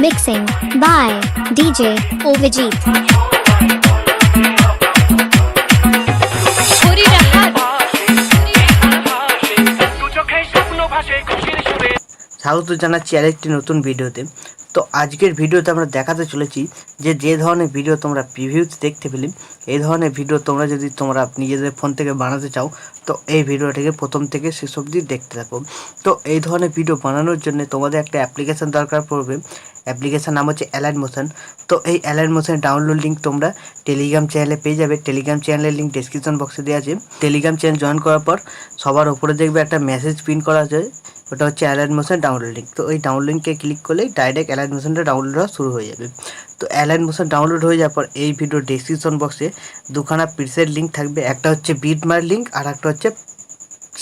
Mixing by DJ Ovijit. স্বাগত জানাচ্ছি আরেকটি নতুন ভিডিওতে। তো আজকের ভিডিওতে আমরা দেখাতে চলেছি যে ধরনের ভিডিও তোমরা প্রিভিউতে দেখতে পেলে, এই ধরনের ভিডিও তোমরা যদি নিজেদের ফোন থেকে বানাতে চাও তো এই ভিডিওটাকে প্রথম থেকে শেষ অবধি দেখতে থাকো। তো এই ধরনের ভিডিও বানানোর জন্য তোমাদের একটা অ্যাপ্লিকেশান দরকার পড়বে। অ্যাপ্লিকেশান নাম হচ্ছে অ্যালাইট মোশন। তো এই অ্যালাইট মোশনের ডাউনলোড লিঙ্ক তোমরা টেলিগ্রাম চ্যানেলে পেয়ে যাবে। টেলিগ্রাম চ্যানেলের লিঙ্ক ডেসক্রিপশন বক্সে দেওয়া আছে। টেলিগ্রাম চ্যানেল জয়েন করার পর সবার উপরে দেখবে একটা মেসেজ প্রিন্ট করা আছে, ওটা হচ্ছে অ্যালাইট মোশন ডাউনলোড লিঙ্ক। তো ওই ডাউনলোড লিঙ্কে ক্লিক করলেই ডাইরেক্ট অ্যালাইট মোশনটা ডাউনলোড হওয়া শুরু হয়ে যাবে। তো অ্যালাইট মোশন ডাউনলোড হয়ে যাওয়ার পর এই ভিডিও ডেসক্রিপশন বক্সে দুখানা প্রিসেট লিঙ্ক থাকবে, একটা হচ্ছে বিটমার লিঙ্ক আর একটা হচ্ছে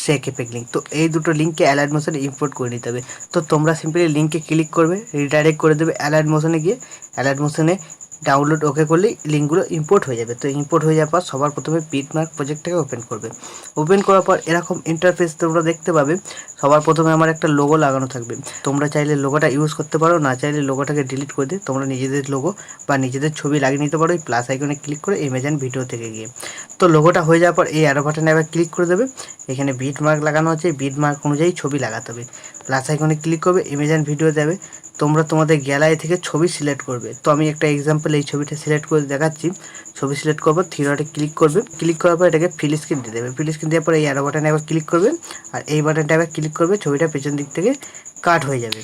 শেক এফেক্ট লিঙ্ক। তো এই দুটো লিঙ্ককে অ্যালাইট মোশনে ইম্পোর্ট করে নিতে হবে। তো তোমরা সিম্পলি লিঙ্কে ক্লিক করবে, রিডাইরেক্ট করে দেবে অ্যালাইট মোশনে গিয়ে। অ্যালাইট মোশনে ডাউনলোড ওকে করলেই লিঙ্কগুলো ইম্পোর্ট হয়ে যাবে। তো ইম্পোর্ট হয়ে যাওয়ার পর সবার প্রথমে বিটমার্ক প্রজেক্টটাকে ওপেন করবে। ওপেন করার পর এরকম ইন্টারফেস তোমরা দেখতে পাবে। সবার প্রথমে আমার একটা লোগো লাগানো থাকবে। তোমরা চাইলে লোগোটা ইউজ করতে পারো, না চাইলে লোগোটাকে ডিলিট করে দিয়ে তোমরা নিজেদের লোগো বা নিজেদের ছবি লাগিয়ে নিতে পারো এই প্লাস আইকনে ক্লিক করে ইমেজ অ্যান্ড ভিডিও থেকে গিয়ে। তো লোগোটা হয়ে যাওয়ার পর এই অ্যারো বাটনে আবার ক্লিক করে দেবে। এখানে বিটমার্ক লাগানো আছে, বিটমার্ক অনুযায়ী ছবি লাগাতে হবে। প্লাস আইকনে ক্লিক করবে, ইমেজ অ্যান্ড ভিডিও দেবে। তোমরা তোমাদের গ্যালারি থেকে ছবি সিলেক্ট করবে। তো আমি একটা এক্সাম্পল এই ছবিটা সিলেক্ট করে দেখাচ্ছি। ছবি সিলেক্ট করবো, থ্রি ডটে ক্লিক করবে। ক্লিক করার পর এটাকে ফিল স্ক্রিন দিয়ে দেবে। ফিল স্ক্রিন দেওয়ার পর এই অ্যারো বাটনে আবার ক্লিক করবে আর এই বাটনটা আবার ক্লিক করবে। ছবিটা পেছন দিক থেকে কাট হয়ে যাবে।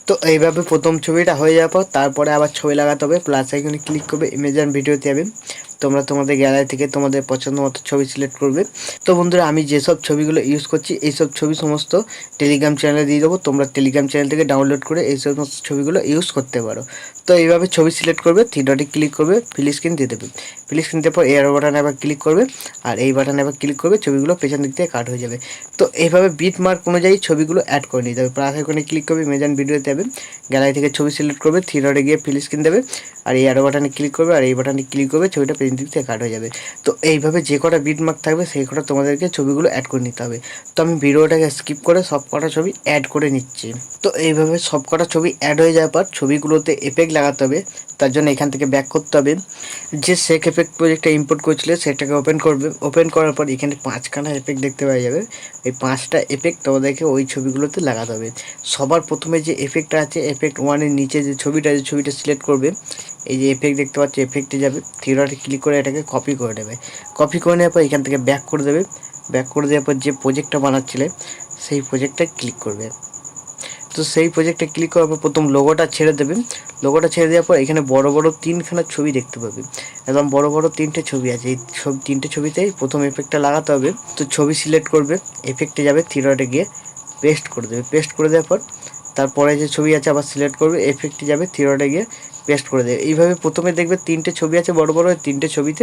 তো এইভাবে প্রথম ছবিটা হয়ে যাওয়ার পর তারপরে আবার ছবি লাগাতে হবে। প্লাস আইকনে ক্লিক করবে, ইমেজ অ্যান্ড ভিডিওতে যাবে। তোমরা তোমাদের গ্যালারি থেকে তোমাদের পছন্দ মতো ছবি সিলেক্ট করবে। তো বন্ধুরা, আমি যেসব ছবিগুলো ইউজ করছি এইসব ছবি সমস্ত টেলিগ্রাম চ্যানেলে দিয়ে দেবো। তোমরা টেলিগ্রাম চ্যানেল থেকে ডাউনলোড করে এই সমস্ত ছবিগুলো ইউজ করতে পারো। তো এইভাবে ছবি সিলেক্ট করবে, থ্রি ডটে ক্লিক করবে, ফিল স্ক্রিন দিয়ে দেবে। ফিল স্ক্রিন দেওয়ার পর এয়ার বাটনে আবার ক্লিক করবে আর এই বাটনে আবার ক্লিক করবে, ছবিগুলো পেছন দিক থেকে কাট হয়ে যাবে। তো এইভাবে বিট মার্ক অনুযায়ী ছবিগুলো অ্যাড করে নিতে হবে। প্লাস আইকনে ক্লিক করবে, ইমেজ অ্যান্ড ভিডিওতে যাবে। গ্যালারি থেকে ছবি সিলেক্ট করবে, থ্রি ডটে গিয়ে ফিল স্ক্রিন দেবে আর এই অ্যারো বাটনে ক্লিক করবে আর এই বাটনে ক্লিক করবে, ছবিটা পেছন দিক থেকে কাট হয়ে যাবে। তো এইভাবে যে কটা বিট মার্ক থাকবে সেই কটা তোমাদেরকে ছবিগুলো অ্যাড করে নিতে হবে। তো আমি ভিডিওটাকে স্কিপ করে সব কটা ছবি অ্যাড করে নিচ্ছি। তো এইভাবে সব কটা ছবি অ্যাড হয়ে যাওয়ার পর ছবিগুলোতে এফেক্ট লাগাতে হবে। তার জন্য এখান থেকে ব্যাক করতে হবে। যে শেক এফেক্ট প্রজেক্টটা ইম্পোর্ট করেছিলে সেটাকে ওপেন করবে। ওপেন করার পর এখানে 5খানা এফেক্ট দেখতে পাওয়া যাবে। এই 5টা এফেক্ট তোমাদেরকে ওই ছবিগুলোতে লাগাতে হবে। সবার প্রথমে যে এফেক্টটা আছে, এফেক্ট 1-এর নিচে যে ছবিটা সিলেক্ট করবে, এই যে এফেক্ট দেখতে পাচ্ছ, এফেক্টে যাবে, থ্রি ডটে ক্লিক করে এটাকে কপি করে নেবে। কপি করে নেওয়ার পর এখান থেকে ব্যাক করে দেবে। ব্যাক করে দেওয়ার পর যে প্রজেক্টটা বানাচ্ছিলে সেই প্রজেক্টটা ক্লিক করবে। তো সেই প্রজেক্টে ক্লিক করার পর প্রথম লোগোটা ছেড়ে দেবে। লোগোটা ছেড়ে দেওয়ার পর এখানে বড় বড় 3খানা ছবি দেখতে পাবে। একদম বড় বড় 3টে ছবি আছে। এই 3টে ছবিতেই প্রথম এফেক্টটা লাগাতে হবে। তো ছবি সিলেক্ট করবে, এফেক্টে যাবে, থ্রি ডটে গিয়ে পেস্ট করে দেবে। পেস্ট করে দেওয়ার পর তারপরে যে ছবি আছে আবার সিলেক্ট করবে, এফেক্টে যাবে, থ্রি ডটে গিয়ে পেস্ট করে দেবে। এইভাবে প্রথমে দেখবে 3টে ছবি আছে বড় বড়, 3টে ছবিতে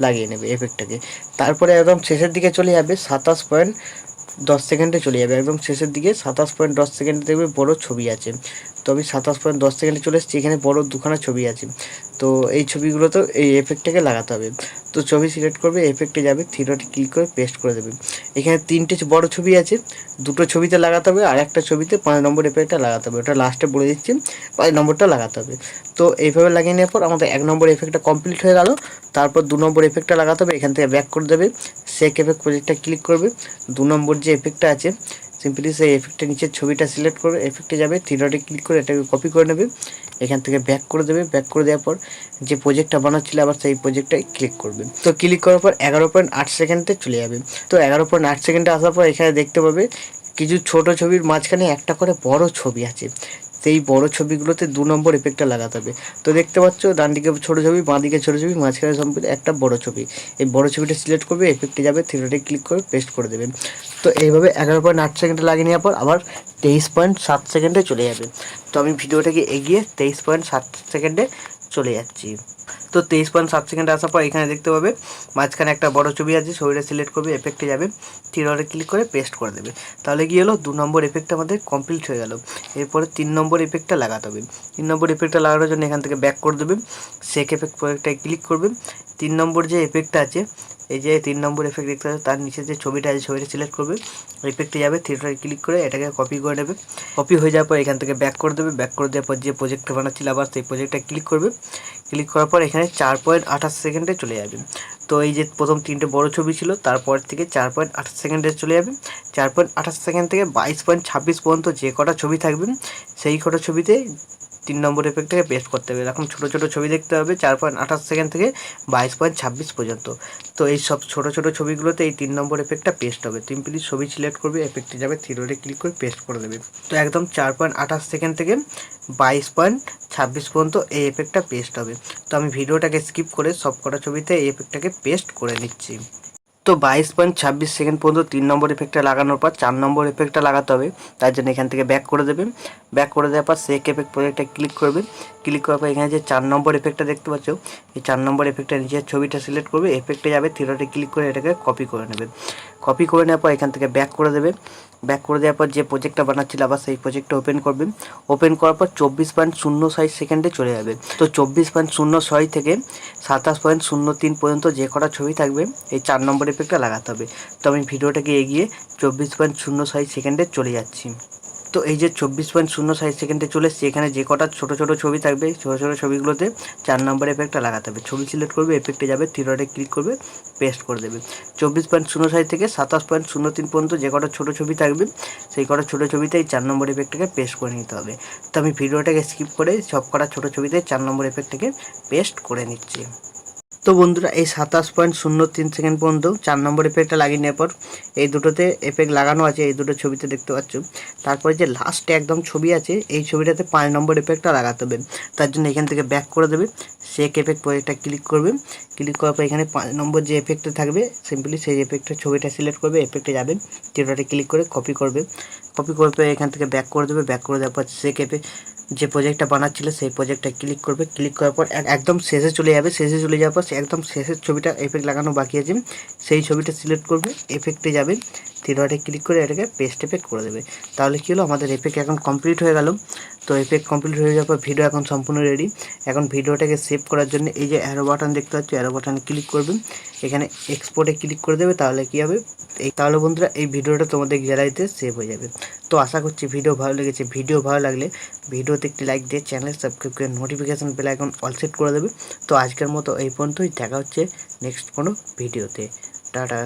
লাগিয়ে নেবে এফেক্টটাকে। তারপরে একদম শেষের দিকে চলে যাবে, 27.10 সেকেন্ডে চলে যাবে। একদম শেষের দিকে 27.10 সেকেন্ডে দেখবে বড় ছবি আছে। তো আমি 27.10 সেকেন্ডে চলে এসেছি, এখানে বড় দুখানা ছবি আছে। তো এই ছবিগুলোতে এই এফেক্টটাকে লাগাতে হবে। তো ছবি সিলেক্ট করবে, এফেক্টে যাবে, থ্রি ডটে ক্লিক করে পেস্ট করে দেবে। এখানে 3টে বড় ছবি আছে, দুটো ছবিতে লাগাতে হবে আর একটা ছবিতে 5 নম্বর এফেক্টটা লাগাতে হবে। ওটা লাস্টে বলে দিচ্ছি, 5 নম্বরটা লাগাতে হবে। তো এইভাবে লাগিয়ে নেওয়ার পর আমাদের 1 নম্বর এফেক্টটা কমপ্লিট হয়ে গেল। তারপর 2 নম্বর এফেক্টটা লাগাতে হবে। এখান থেকে ব্যাক করে দেবে, শেক এফেক্ট প্রজেক্টটা ক্লিক করবে। 2 নম্বর যে এফেক্টটা আছে সিম্পলি সেই এফেক্টের নিচের ছবিটা সিলেক্ট করে এফেক্টে যাবে, থ্রি ডটে ক্লিক করে এটাকে কপি করে নেবে। এখান থেকে ব্যাক করে দেবে। ব্যাক করে দেওয়ার পর যে প্রজেক্টটা বানাচ্ছিল আবার সেই প্রজেক্টটাই ক্লিক করবে। তো ক্লিক করার পর 11.8 সেকেন্ডে চলে যাবে। তো 11.8 সেকেন্ডে আসার পর এখানে দেখতে পাবে কিছু ছোট ছবির মাঝখানে একটা করে বড় ছবি আছে। সেই বড় ছবিগুলোতে 2 নম্বর এফেক্টটা লাগাতে হবে। তো দেখতে পাচ্ছ ডান দিকে ছোটো ছবি, বাঁ দিকে ছোটো ছবি, মাঝখানে সম্পূর্ণ একটা বড় ছবি। এই বড় ছবিটা সিলেক্ট করবে, এফেক্টে যাবে, থ্রি ডটে ক্লিক করে পেস্ট করে দেবে। তো এইভাবে 11.8 সেকেন্ডে লাগিয়ে নেওয়ার পর আবার 23.7 সেকেন্ডে চলে যাবে। তো আমি ভিডিওটাকে এগিয়ে 23.7 সেকেন্ডে চলে যাচ্ছি। তো 23.7 সেকেন্ডে আসার পর এখানে দেখতে পাবে মাঝখানে একটা বড় ছবি আছে, ছবিটা সিলেক্ট করবে, এফেক্টে যাবে, থ্রি ডটে ক্লিক করে পেস্ট করে দেবে। তাহলে কি হলো, 2 নম্বর এফেক্টটা আমাদের কমপ্লিট হয়ে গেল। এরপরে 3 নম্বর এফেক্টটা লাগাতে হবে। 3 নম্বর এফেক্টটা লাগানোর জন্য এখান থেকে ব্যাক করে দেবে, সেক এফেক্ট প্রজেক্টটায় ক্লিক করবে। 3 নম্বর যে এফেক্টটা আছে, এই যে 3 নম্বর এফেক্ট দেখতে পাচ্ছ, তার নিচে যে ছবিটা আছে ছবিটা সিলেক্ট করবে, এফেক্টে যাবে, থ্রি ডটে ক্লিক করে এটাকে কপি করে নেবে। কপি হয়ে যাওয়ার পর এখান থেকে ব্যাক করে দেবে, ব্যাক করে দেওয়ার পর যে প্রজেক্টটা বানাচ্ছিল আবার সেই প্রজেক্টটা ক্লিক করবে। ক্লিক করার পর এখানে 4.28 সেকেন্ডে চলে যাবে। তো এই যে প্রথম 3টে বড় ছবি ছিল, তারপর থেকে 4.28 সেকেন্ডে চলে যাবে। 4.28 সেকেন্ড থেকে 22.26 পর্যন্ত যে কটা ছবি থাকবে সেই কটা ছবিতে 3 নম্বর এফেক্টটাকে পেস্ট করতে হবে। এরকম ছোটো ছোটো ছবি দেখতে হবে 4.28 সেকেন্ড থেকে 22.26 পর্যন্ত। তো এই সব ছোটো ছোটো ছবিগুলোতে এই 3 নম্বর এফেক্টটা পেস্ট হবে। সিম্পলি ছবি সিলেক্ট করবে, এফেক্টে যাবে, থ্রি ডটে ক্লিক করে পেস্ট করে দেবে। তো একদম 4.28 সেকেন্ড থেকে 22.26 পর্যন্ত এই এফেক্টটা পেস্ট হবে। তো আমি ভিডিওটাকে স্কিপ করে সব কটা ছবিতে এই এফেক্টটাকে পেস্ট করে নিচ্ছি। তো 22.26 সেকেন্ড পর্যন্ত 3 নম্বর এফেক্টটা লাগানোর পর 4 নম্বর এফেক্টটা লাগাতে হবে। তার জন্য এখান থেকে ব্যাক করে দেবে, ব্যাক করে দেওয়ার পর সেক এফেক্ট প্রজেক্টটা ক্লিক করবে। ক্লিক করার পর এখানে যে 4 নম্বর এফেক্টটা দেখতে পাচ্ছ, এই 4 নম্বর এফেক্টটা নিজের ছবিটা সিলেক্ট করবে, এফেক্টে যাবে, থ্রি ডটে ক্লিক করে এটাকে কপি করে নেবে। কপি করে নেওয়ার পর এখান থেকে ব্যাক করে দেবে, ব্যাক করে দেওয়ার পর যে প্রজেক্টটা বানাচ্ছিল আবার সেই প্রজেক্টটা ওপেন করবে। ওপেন করার পর 24.06 সেকেন্ডে চলে যাবে। তো 24.06 থেকে 27.03 পর্যন্ত যে কটা ছবি থাকবে এই 4 নম্বর এফেক্টটা লাগাতে হবে। তো আমি ভিডিওটাকে এগিয়ে 24.06 সেকেন্ডে চলে যাচ্ছি। তো এই যে 24.06 সেকেন্ডে চলে এসেছি, এখানে যে কটা ছোটো ছোটো ছবি থাকবে ছোটো ছোটো ছবিগুলোতে 4 নম্বর এফেক্টটা লাগাতে হবে। ছবি সিলেক্ট করবে, এফেক্টে যাবে, থ্রি ডটে ক্লিক করবে, পেস্ট করে দেবে। 24.06 থেকে 27.03 পর্যন্ত যে কটা ছোটো ছবি থাকবে সেই কটা ছোটো ছবিতে এই 4 নম্বর এফেক্টটাকে পেস্ট করে নিতে হবে। তো আমি ভিডিওটাকে স্কিপ করে সব কটা ছোটো ছবিতে 4 নম্বর এফেক্টটাকে পেস্ট করে নিচ্ছি। তো বন্ধুরা এই 27.03 সেকেন্ড পর্যন্ত 4 নম্বর এফেক্টটা লাগিয়ে নেওয়ার পর এই দুটোতে এফেক্ট লাগানো আছে, এই দুটো ছবিতে দেখতে পাচ্ছ। তারপরে যে লাস্টে একদম ছবি আছে এই ছবিটাতে 5 নম্বর এফেক্টটা লাগাতে হবে। তার জন্য এখান থেকে ব্যাক করে দেবে, সেক এফেক্ট প্রজেক্টটা ক্লিক করবে। ক্লিক করার পর এখানে 5 নম্বর যে এফেক্টটা থাকবে সিম্পলি সেই এফেক্টের ছবিটা সিলেক্ট করবে, এফেক্টে যাবে, থ্রি ক্লিক করে কপি করবে। কপি করার পর এখান থেকে ব্যাক করে দেবে, ব্যাক করে দেওয়ার পর সেক এফেক্ট যে প্রজেক্টটা বানাচ্ছিল সেই প্রজেক্টটা ক্লিক করবে। ক্লিক করার পর একদম শেষে চলে যাবে, শেষে চলে যাওয়ার পর একদম শেষের ছবিটা এফেক্ট লাগানো বাকি আছে সেই ছবিটা সিলেক্ট করবে, এফেক্টে যাবে, থ্রি ডটে ক্লিক করে এটাকে পেস্ট এফেক্ট করে দেবে। তাহলে কী হলো, আমাদের এফেক্ট এখন কমপ্লিট হয়ে গেল। তো এফেক্ট কমপ্লিট হয়ে যাওয়ার পর ভিডিও এখন সম্পূর্ণ রেডি। এখন ভিডিওটাকে সেভ করার জন্য এই যে অ্যারো বাটন দেখতে পাচ্ছ, অ্যারো বাটনে ক্লিক করবে, এখানে এক্সপোর্টে ক্লিক করে দেবে। তাহলে কী হবে, তাহলে বন্ধুরা এই ভিডিওটা তোমাদের গ্যালারিতে সেভ হয়ে যাবে। তো আশা করছি ভিডিও ভালো লেগেছে। ভিডিও ভালো লাগলে ভিডিওতে একটি লাইক দিয়ে চ্যানেল সাবস্ক্রাইব করে notification bell icon all set করে দেবে। তো আজকের মতো এই পর্যন্তই, দেখা হচ্ছে নেক্সট কোনো ভিডিওতে। টাটা।